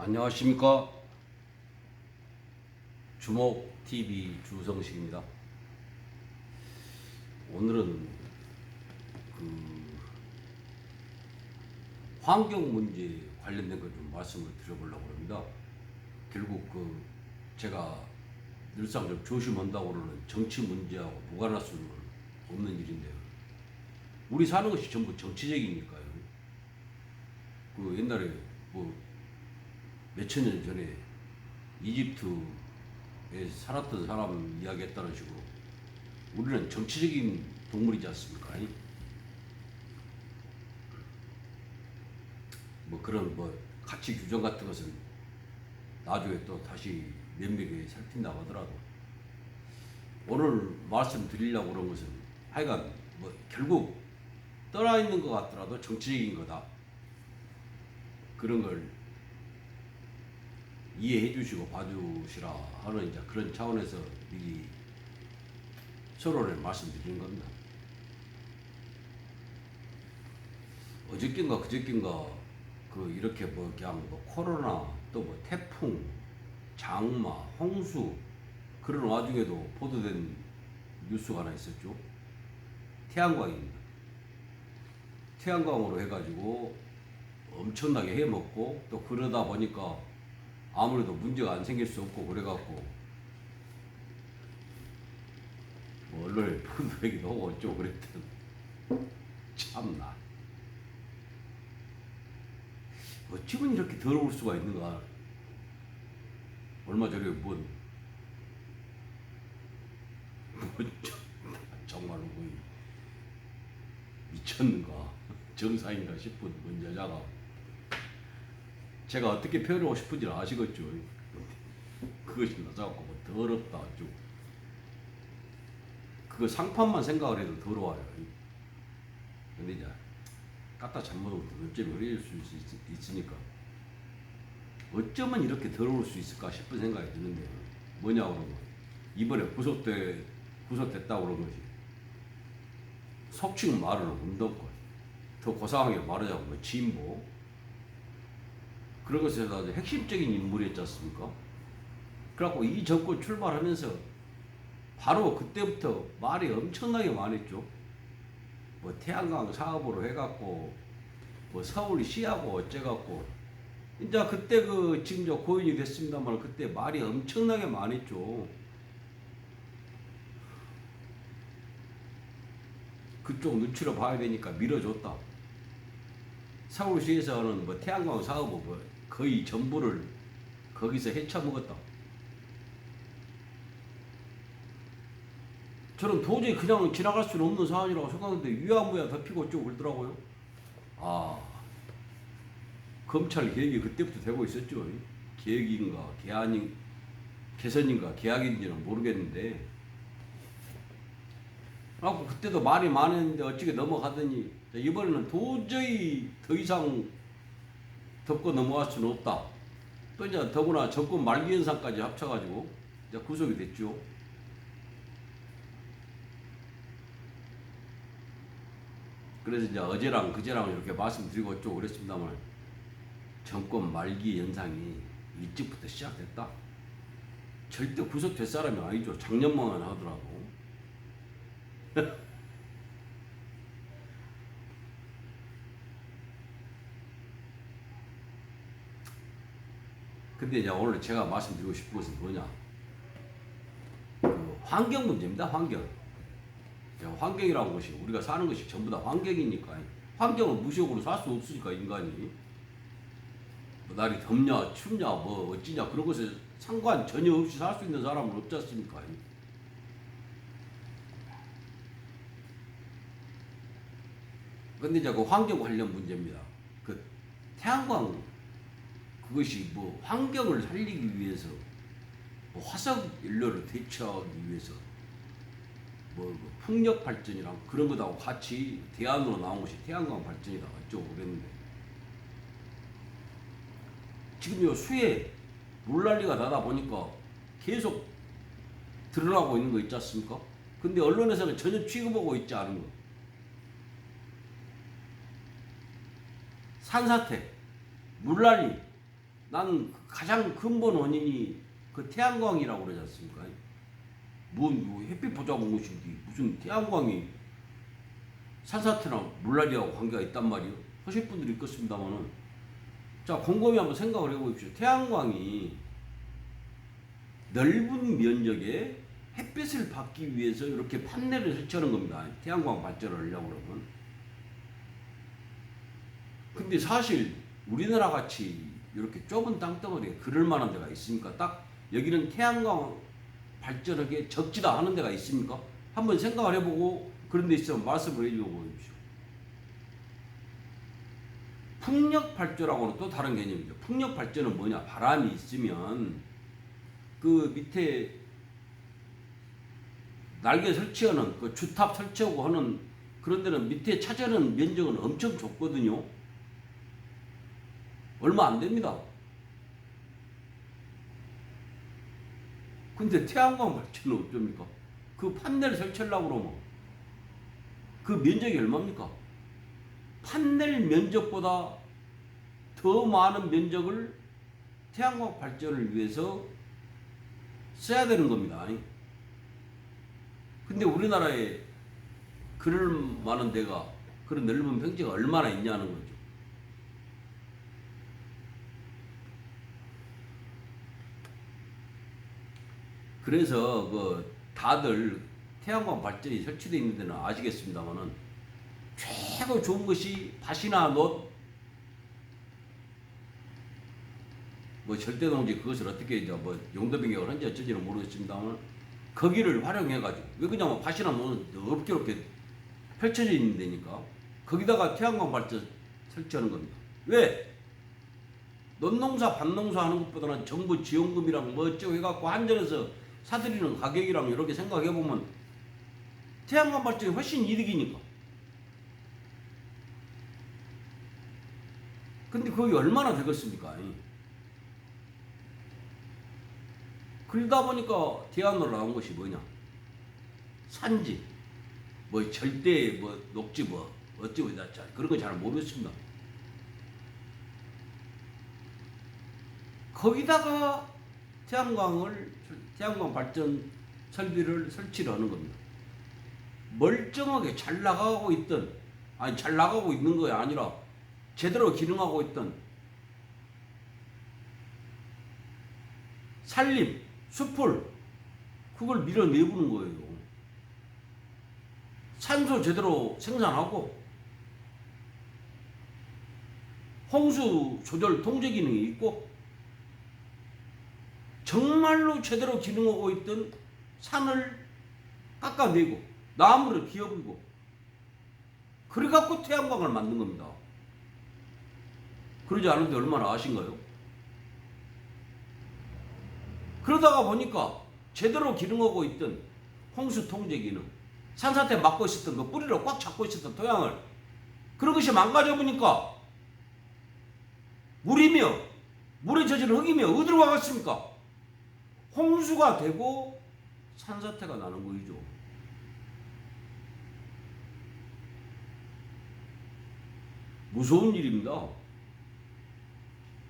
안녕하십니까. 주목TV 주성식입니다. 오늘은 그 환경 문제 관련된 것 좀 말씀을 드려보려고 합니다. 결국 제가 늘상 좀 조심한다고 그러는 정치 문제하고 무관할 수는 없는 일인데요. 우리 사는 것이 전부 정치적이니까요. 옛날에 몇천 년 전에 이집트에 살았던 사람 이야기했다는 식으로 우리는 정치적인 동물이지 않습니까? 그런 가치 규정 같은 것은 나중에 또 다시 면밀히 살핀다고 하더라도 오늘 말씀드리려고 그런 것은 하여간 결국 떠나 있는 것 같더라도 정치적인 거다. 그런 걸 이해해 주시고 봐주시라 하는 이제 그런 차원에서 미리 서로를 말씀드리는 겁니다. 어저께인가 그저께인가 이렇게 그냥 코로나 또 태풍, 장마, 홍수 그런 와중에도 보도된 뉴스가 하나 있었죠. 태양광입니다. 태양광으로 해가지고 엄청나게 해먹고 또 그러다 보니까 아무래도 문제가 안 생길 수 없고 그래갖고 언론에 보도되기도 하고 어쩌고 그랬던 참나 어찌면 이렇게 더러울 수가 있는가. 얼마 전에 정말로 미쳤는가 정상인가 싶은 여자가 제가 어떻게 표현하고 싶은지 아시겠죠? 그것이 나자고 더럽다 쭉. 그거 상판만 생각을 해도 더러워요. 근데 이제 갖다 잘못하면 어쩌면 그럴 수 있으니까 어쩌면 이렇게 더러울 수 있을까 싶은 생각이 드는데 뭐냐 그러면 이번에 구속됐다고 그런 것이 속칭 말은 운동권 더 고상하게 말하자면 진보 그런 것에 아주 핵심적인 인물이었지 않습니까? 그래갖고 이 정권 출발하면서 바로 그때부터 말이 엄청나게 많았죠. 태양광 사업으로 해갖고 서울시하고 어째갖고 이제 그때 지금 저 고인이 됐습니다만 그때 말이 엄청나게 많았죠. 그쪽 눈치로 봐야 되니까 밀어줬다. 서울시에서는 태양광 사업을 거의 전부를 거기서 헤쳐먹었다. 저는 도저히 그냥 지나갈 수는 없는 상황이라고 생각하는데 위안부야 덮이고 어쩌고 그러더라고요. 검찰 개혁이 그때부터 되고 있었죠. 개혁인가 개선인가 계약인지는 모르겠는데 그때도 말이 많았는데 어찌게 넘어가더니 이번에는 도저히 더 이상 덮고 넘어갈 수는 없다. 또 이제 더구나 정권 말기 현상까지 합쳐가지고 이제 구속이 됐죠. 그래서 이제 어제랑 그제랑 이렇게 말씀드리고 어쩌고 그랬습니다만 정권 말기 현상이 일찍부터 시작됐다. 절대 구속될 사람이 아니죠. 작년만 하더라고. 근데 이제 오늘 제가 말씀드리고 싶은 것은 뭐냐. 환경 문제입니다. 환경이라는 것이 우리가 사는 것이 전부 다 환경이니까 환경은 무시하고는 살 수 없으니까 인간이 날이 덥냐 춥냐 어찌냐 그런 것에 상관 전혀 없이 살 수 있는 사람은 없지 않습니까? 근데 이제 환경 관련 문제입니다. 태양광 그것이 환경을 살리기 위해서 화석 연료를 대체하기 위해서 풍력 발전이랑 그런 것하고 같이 대안으로 나온 것이 태양광 발전이다 어쩌고 그랬는데 지금 요 수해 물난리가 나다 보니까 계속 드러나고 있는 거 있지 않습니까? 근데 언론에서는 전혀 취급하고 있지 않은 거. 산사태, 물난리 난 가장 근본 원인이 그 태양광이라고 그러지 않습니까? 뭔 햇빛 보자고 온 것인지 무슨 태양광이 산사태나 물난리하고 관계가 있단 말이에요. 하실 분들이 있겠습니다만은, 자 곰곰이 한번 생각을 해보십시오. 태양광이 넓은 면적에 햇빛을 받기 위해서 이렇게 판넬을 설치하는 겁니다. 태양광 발전을 하려고 그러면. 근데 사실 우리나라 같이 이렇게 좁은 땅덩어리에 그럴 만한 데가 있습니까? 딱 여기는 태양광 발전하기에 적지다 하는 데가 있습니까? 한번 생각을 해보고 그런 데 있으면 말씀을 해주고 보십시오. 풍력 발전하고는 또 다른 개념이죠. 풍력 발전은 뭐냐? 바람이 있으면 그 밑에 날개 설치하는 그 주탑 설치하고 하는 그런 데는 밑에 차지하는 면적은 엄청 좁거든요. 얼마 안 됩니다. 근데 태양광 발전은 어쩝니까? 그 판넬 설치하려고 그러면 그 면적이 얼마입니까? 판넬 면적보다 더 많은 면적을 태양광 발전을 위해서 써야 되는 겁니다. 근데 우리나라에 그럴 만한 데가, 그런 넓은 평지가 얼마나 있냐는 거죠. 그래서 그 다들 태양광 발전이 설치되어 있는 데는 아시겠습니다만은 최고 좋은 것이 밭이나 놋, 뭐 절대농지 그것을 어떻게 이제 뭐 용도 변경을 한지 어쩐지는 모르겠습니다만 거기를 활용해 가지고, 왜 그러냐면 밭이나 놋은 넓게 이렇게 펼쳐져 있는 데니까 거기다가 태양광 발전 설치하는 겁니다. 왜? 논농사 밭농사 하는 것보다는 정부 지원금이랑 뭐 어쩌고 해갖고 한전에서 사들이는 가격이랑 이렇게 생각해 보면 태양광 발전이 훨씬 이득이니까. 근데 그게 얼마나 되겠습니까? 그러다 보니까 대안으로 나온 것이 뭐냐? 산지, 뭐 절대 뭐 녹지 뭐 어쩌고 저쩌고 그런 거 잘 모르겠습니다. 거기다가 태양광 발전 설비를 설치를 하는 겁니다. 멀쩡하게 잘 나가고 있던, 아니 잘 나가고 있는 거 아니라 제대로 기능하고 있던 산림, 숲을 그걸 밀어내보는 거예요. 산소 제대로 생산하고 홍수 조절 통제 기능이 있고 정말로 제대로 기능하고 있던 산을 깎아내고 나무를 기어불고 그래갖고 태양광을 만든 겁니다. 그러지 않은데 얼마나 아신가요? 그러다가 보니까 제대로 기능하고 있던 홍수 통제 기능, 산사태 막고 있었던 그 뿌리로 꽉 잡고 있었던 토양을, 그런 것이 망가져 보니까 물이며 물에 젖은 흙이며 어디로 가겠습니까? 홍수가 되고 산사태가 나는 거이죠. 무서운 일입니다.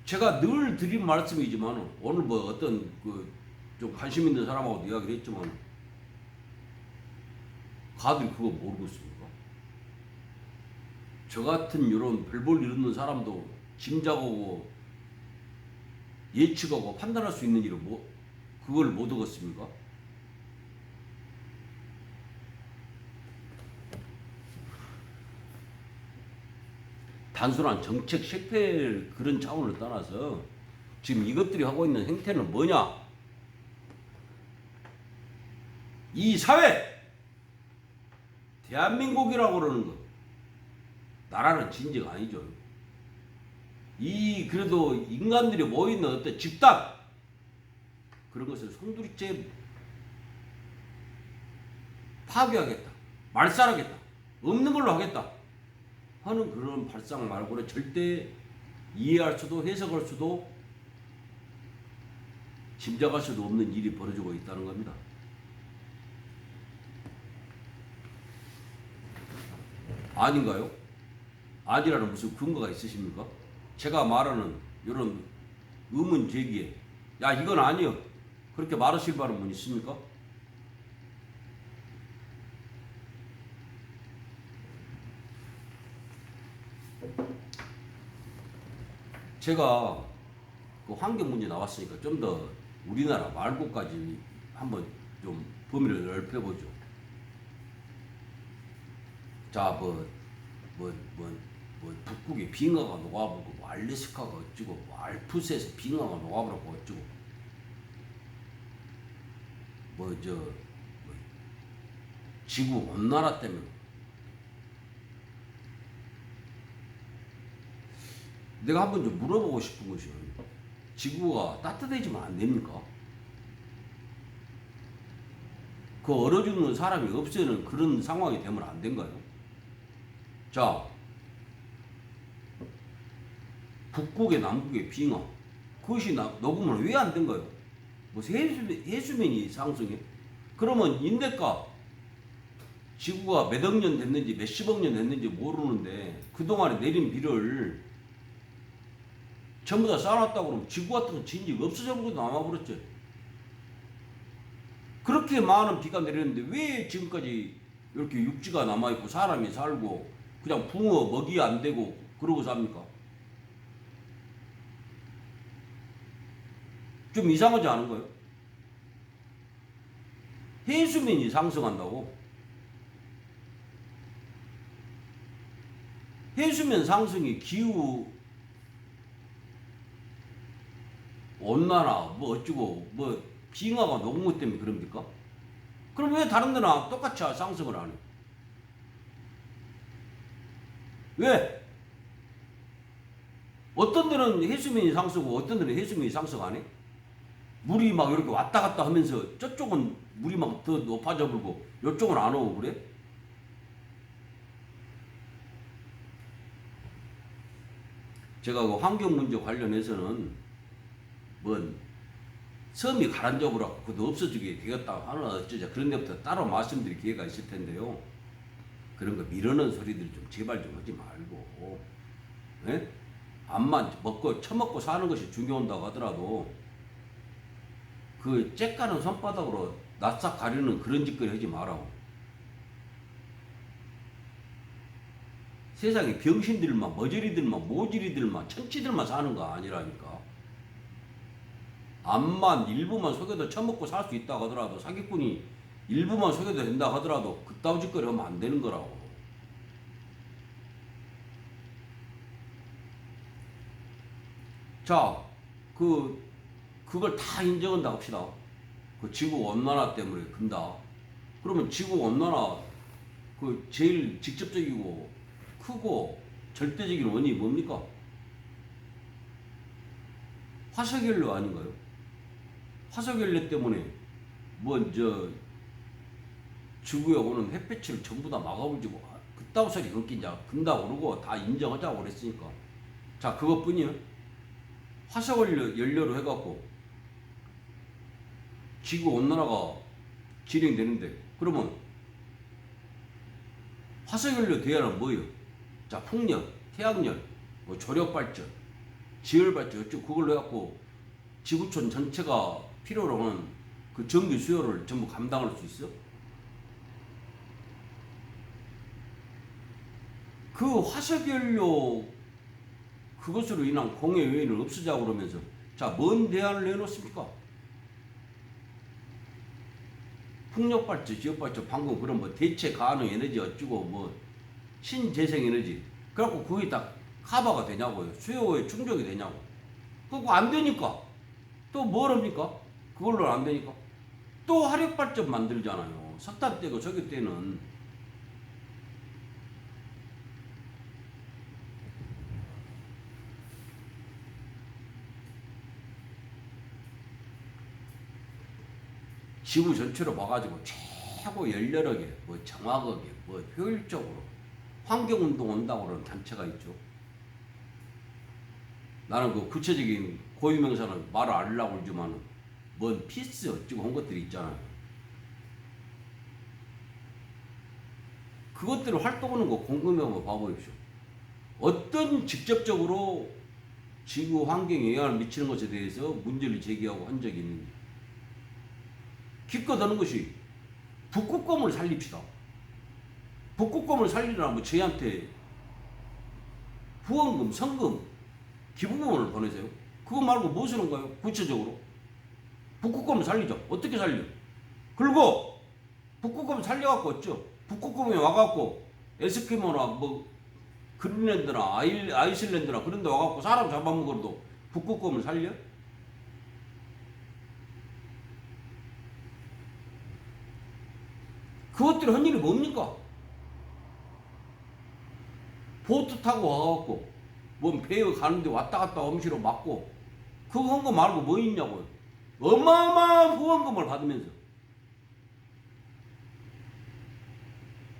제가 늘 드린 말씀이지만 오늘 뭐 어떤 그 좀 관심 있는 사람하고도 이야기를 했지만 다들 그거 모르고 있습니까? 저 같은 이런 별볼 일 없는 사람도 짐작하고 예측하고 판단할 수 있는 일을 그걸 못 얻었습니까? 단순한 정책 실패 그런 차원을 떠나서 지금 이것들이 하고 있는 행태는 뭐냐? 이 사회, 대한민국이라고 그러는 거, 나라는 진즉 아니죠. 그래도 인간들이 모이는 어떤 집단, 그런 것을 송두리째 파괴하겠다, 말살하겠다, 없는 걸로 하겠다 하는 그런 발상 말고는 절대 이해할 수도 해석할 수도 짐작할 수도 없는 일이 벌어지고 있다는 겁니다. 아닌가요? 아니라는 무슨 근거가 있으십니까? 제가 말하는 이런 의문 제기에 야 이건 아니요 그렇게 말하실 바는 분 있습니까? 제가 그 환경 문제 나왔으니까 좀 더 우리나라 말고까지 한번 좀 범위를 넓혀보죠. 자, 북극에 빙하가 녹아버리고, 뭐 알래스카가 어쩌고, 뭐 알프스에서 빙하가 녹아버리고 어쩌고, 뭐 지구 온난화 때문에. 내가 한번 좀 물어보고 싶은 것이 지구가 따뜻해지면 안 됩니까? 그 얼어 죽는 사람이 없애는 그런 상황이 되면 안 된가요? 자, 북극의 남극의 빙하 그것이 녹으면 왜 안 된가요? 뭐 해수면이 상승해? 그러면 인대가 지구가 몇 억 년 됐는지 몇십억 년 됐는지 모르는데 그동안에 내린 비를 전부 다 쌓아놨다고 그러면 지구 같은 거 진즉 없어져 버리고 남아버렸죠. 그렇게 많은 비가 내렸는데 왜 지금까지 이렇게 육지가 남아있고 사람이 살고 그냥 붕어 먹이 안 되고 그러고 삽니까? 좀 이상하지 않은가요? 해수면이 상승한다고? 해수면 상승이 기후 온난화 뭐 어쩌고 뭐 빙하가 녹은 것 때문에 그럽니까? 그럼 왜 다른 데는 똑같이 상승을 안 해? 왜? 어떤 데는 해수면이 상승하고 어떤 데는 해수면이 상승 안 해? 물이 막 이렇게 왔다 갔다 하면서 저쪽은 물이 막 더 높아져 버리고 이쪽은 안 오고 그래? 제가 그 환경 문제 관련해서는 뭔 섬이 가라앉아 버렸고 그것도 없어지게 되겠다 하는 어쩌자 그런 데부터 따로 말씀드릴 기회가 있을 텐데요. 그런 거 미루는 소리들 좀 제발 좀 하지 말고, 예? 암만 먹고 처먹고 사는 것이 중요하다고 하더라도 그 째까는 손바닥으로 낯싹 가리는 그런 짓거리 하지 말라고. 세상에 병신들만 머저리들만 모질이들만 천치들만 사는 거 아니라니까. 암만 일부만 속여도 처먹고 살 수 있다고 하더라도 사기꾼이 일부만 속여도 된다 하더라도 그따위 짓거리 하면 안 되는 거라고. 자, 그걸 다 인정한다 합시다. 그 지구 온난화 때문에 근다. 그러면 지구 온난화 그 제일 직접적이고 크고 절대적인 원인이 뭡니까? 화석연료 아닌가요? 화석연료 때문에 지구에 오는 햇볕을 전부 다 막아버리고 그따위 소리 근다고 그러고 다 인정하자고 그랬으니까. 자, 그것뿐이요. 화석연료로 해갖고 지구 온난화가 진행되는데 그러면 화석연료 대안은 뭐예요? 자, 풍력, 태양열, 뭐 조력발전, 지열발전 어쩌고 그걸로 해갖고 지구촌 전체가 필요로 하는 그 전기 수요를 전부 감당할 수 있어? 그 화석연료 그것으로 인한 공해 요인을 없애자고 그러면서 자, 뭔 대안을 내놓습니까? 풍력발전, 지역발전, 방금 그런 뭐 대체 가능 에너지 어쩌고 뭐 신재생 에너지 그래갖고 그게 다 커버가 되냐고요. 수요에 충족이 되냐고. 그거 안 되니까 또 뭘 합니까? 그걸로 안 되니까 또 화력발전 만들잖아요. 석탄 떼고 석유 떼는. 지구 전체로 봐가지고 최고 열렬하게 뭐 정확하게 뭐 효율적으로 환경운동 온다고 그러는 단체가 있죠. 나는 그 구체적인 고유명사는 말을 안 하려고 그러지만은 뭔 피스 어쩌고 한 것들이 있잖아요. 그것들을 활동하는 거 궁금해 한번 봐보십시오. 어떤 직접적으로 지구 환경에 영향을 미치는 것에 대해서 문제를 제기하고 한 적이 있는지. 기껏 하는 것이 북극곰을 살립시다. 북극곰을 살리려면 저희한테 후원금, 성금, 기부금을 보내세요. 그거 말고 무엇을 하는 거예요? 구체적으로. 북극곰을 살리죠. 어떻게 살려? 그리고 북극곰 살려갖고 어쩌? 북극곰이 와갖고 에스키모나 뭐 그린랜드나 아이슬란드나 그런 데 와갖고 사람 잡아먹어도 북극곰을 살려? 그것들이 한 일이 뭡니까? 보트 타고 와갖고 뭔 배에 가는데 왔다 갔다 엄시로 맞고 그거 한 거 말고 뭐 있냐고요. 어마어마한 후원금을 받으면서.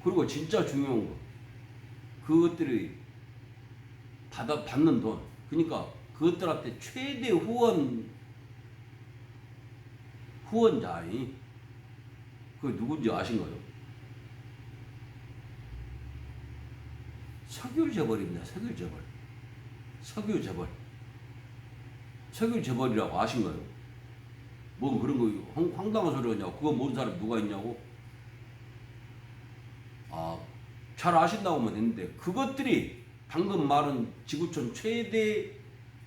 그리고 진짜 중요한 거 그것들이 받는 돈, 그러니까 그것들한테 최대 후원자이 그 누군지 아신가요? 석유재벌입니다. 석유재벌. 석유재벌. 석유재벌이라고 아신가요? 뭐 그런 거 황당한 소리 하냐고. 그거 모르는 사람 누가 있냐고. 잘 아신다고 하면 되는데 그것들이 방금 말한 지구촌 최대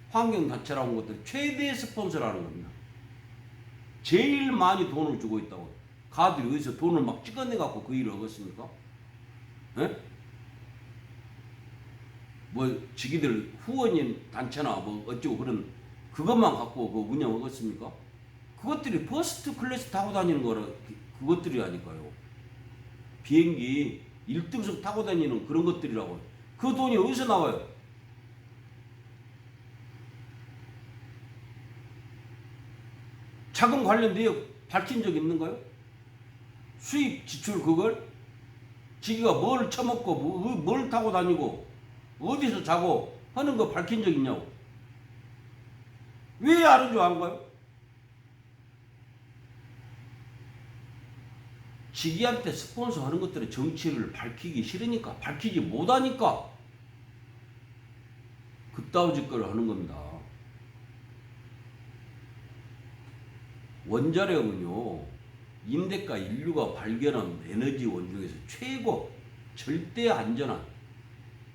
환경단체라는 것들 최대 스폰서라는 겁니다. 제일 많이 돈을 주고 있다고. 가들이 어디서 돈을 막 찍어내갖고 그 일을 하겠습니까? 에? 뭐 지기들 후원인 단체나 뭐 어쩌고 그런 그것만 갖고 그 운영하겠습니까? 그것들이 퍼스트 클래스 타고 다니는 거라 그것들이 아닐까요? 비행기 1등석 타고 다니는 그런 것들이라고. 그 돈이 어디서 나와요? 자금 관련 내역 밝힌 적 있는가요? 수입 지출 그걸? 지기가 뭘 처먹고 뭘 타고 다니고 어디서 자고 하는 거 밝힌 적 있냐고. 왜 아는 줄 안가요? 지기한테 스폰서 하는 것들의 정치를 밝히기 싫으니까, 밝히지 못하니까 그따위 짓거리를 하는 겁니다. 원자력은요, 인대가 인류가 발견한 에너지원 중에서 최고 절대 안전한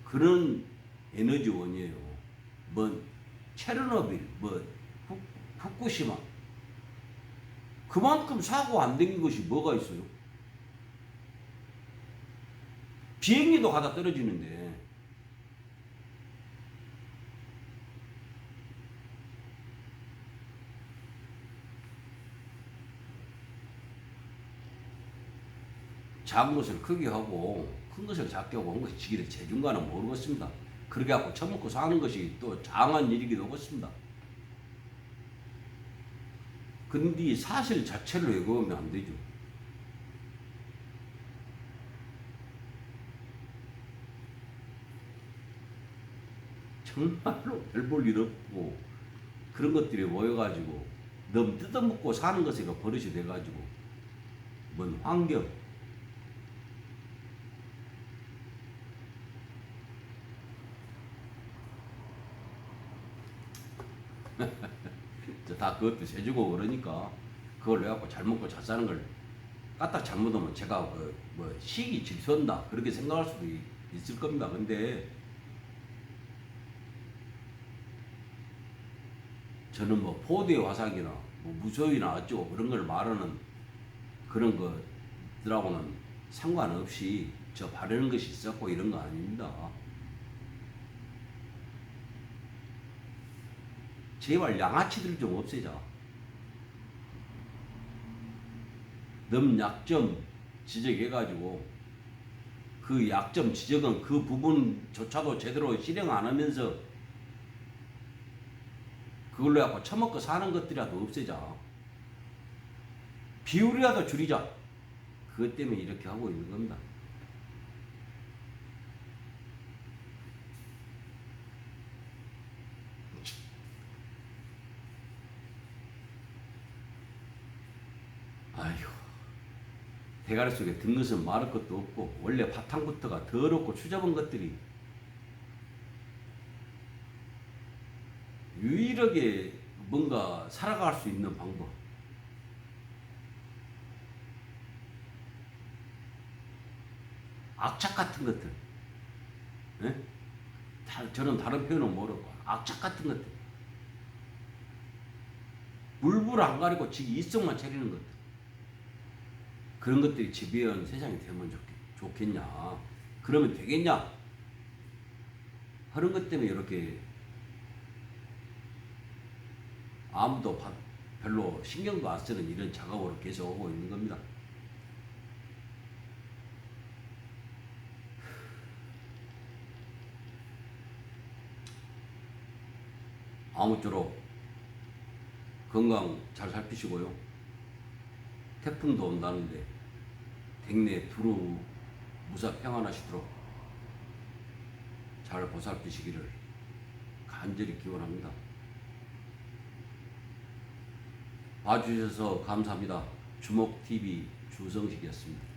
그런 에너지원이에요. 뭐 체르노빌, 뭐 후쿠시마. 그만큼 사고 안 된 것이 뭐가 있어요? 비행기도 가다 떨어지는데 작은 것을 크게 하고 큰 것을 작게 하고 한 것이 지기를 재중간은 모르겠습니다. 그렇게 하고 처먹고 사는 것이 또 장한 일이기도 하겠습니다. 근데 사실 자체를 왜곡하면 안 되죠. 정말로 별 볼 일 없고 그런 것들이 모여가지고 너무 뜯어먹고 사는 것에 버릇이 돼가지고 뭔 환경 다 그것도 세주고 그러니까 그걸 왜 갖고 잘 먹고 잘 사는 걸 까딱 잘못하면 제가 뭐 시기 질선다 그렇게 생각할 수도 있을 겁니다. 근데 저는 뭐 포대의 화상이나 뭐 무소유나 어쩌고 그런 걸 말하는 그런 것들하고는 상관없이 저 바르는 것이 있었고 이런 거 아닙니다. 제발 양아치들 좀 없애자. 너무 약점 지적해가지고 그 약점 지적은 그 부분조차도 제대로 실행 안 하면서 그걸로 해갖고 처먹고 사는 것들이라도 없애자. 비율이라도 줄이자. 그것 때문에 이렇게 하고 있는 겁니다. 아휴, 대가리 속에 든 것은 말할 것도 없고 원래 바탕부터가 더럽고 추잡은 것들이 유일하게 뭔가 살아갈 수 있는 방법. 악착 같은 것들. 예? 저는 다른 표현은 모르고 악착 같은 것들. 물불 안 가리고 지기 이성만 차리는 것들. 그런 것들이 지배하는 세상이 되면 좋겠냐. 그러면 되겠냐. 하는 것 때문에 이렇게 아무도 별로 신경도 안 쓰는 이런 작업으로 계속 오고 있는 겁니다. 아무쪼록 건강 잘 살피시고요. 태풍도 온다는데 댁내 두루 무사 평안하시도록 잘 보살피시기를 간절히 기원합니다. 봐주셔서 감사합니다. 주목TV 주성식이었습니다.